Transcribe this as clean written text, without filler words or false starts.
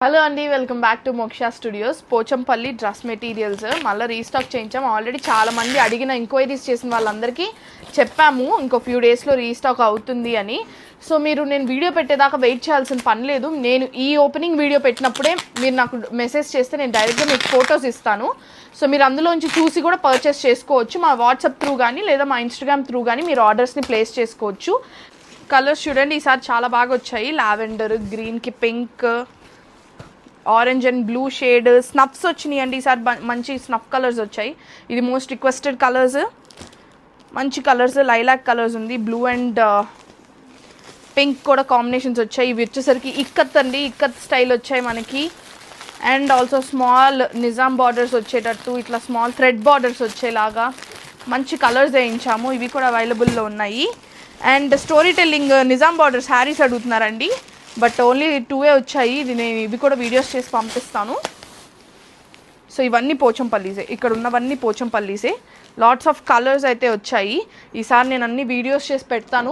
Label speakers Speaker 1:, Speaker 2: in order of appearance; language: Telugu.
Speaker 1: హలో అండి, వెల్కమ్ బ్యాక్ టు మోక్ష స్టూడియోస్. పోచంపల్లి డ్రెస్ మెటీరియల్స్ మళ్ళీ రీస్టాక్ చేయించాము. ఆల్రెడీ చాలామంది అడిగిన ఎంక్వైరీస్ చేసిన వాళ్ళందరికీ చెప్పాము ఇంకో ఫ్యూ డేస్లో రీస్టాక్ అవుతుంది అని. సో మీరు నేను వీడియో పెట్టేదాకా వెయిట్ చేయాల్సిన పని లేదు. నేను ఈ ఓపెనింగ్ వీడియో పెట్టినప్పుడే మీరు నాకు మెసేజ్ చేస్తే నేను డైరెక్ట్గా మీకు ఫొటోస్ ఇస్తాను. సో మీరు అందులోంచి చూసి కూడా పర్చేస్ చేసుకోవచ్చు. మా వాట్సాప్ త్రూ కానీ లేదా మా ఇన్స్టాగ్రామ్ త్రూ కానీ మీరు ఆర్డర్స్ని ప్లేస్ చేసుకోవచ్చు. కలర్స్ చూడండి, ఈసారి చాలా బాగా వచ్చాయి. లావెండర్, గ్రీన్కి pink, orange and blue shade, snuffs వచ్చినాయి అండి. ఈసారి మంచి స్నఫ్ కలర్స్ వచ్చాయి. ఇది మోస్ట్ రిక్వెస్టెడ్ కలర్స్, మంచి కలర్స్. లైలాక్ కలర్స్ ఉంది, బ్లూ అండ్ పింక్ కూడా కాంబినేషన్స్ వచ్చాయి. ఇవి వచ్చేసరికి ఇక్కత్ అండి, ఇక్కత్ స్టైల్ వచ్చాయి మనకి. And also small Nizam borders వచ్చేటట్టు ఇట్లా స్మాల్ థ్రెడ్ బార్డర్స్ వచ్చేలాగా మంచి కలర్స్ వేయించాము. ఇవి కూడా అవైలబుల్లో ఉన్నాయి. And storytelling Nizam borders హ్యారీస్ అడుగుతున్నారండి, బట్ ఓన్లీ 2 వచ్చాయి. నేను ఇవి కూడా వీడియోస్ చేసి పంపిస్తాను. సో ఇవన్నీ పోచంపల్లీసే, ఇక్కడ ఉన్నవన్నీ పోచంపల్లీసే. లాట్స్ ఆఫ్ కలర్స్ అయితే వచ్చాయి. ఈసారి నేను అన్ని వీడియోస్ చేసి పెడతాను.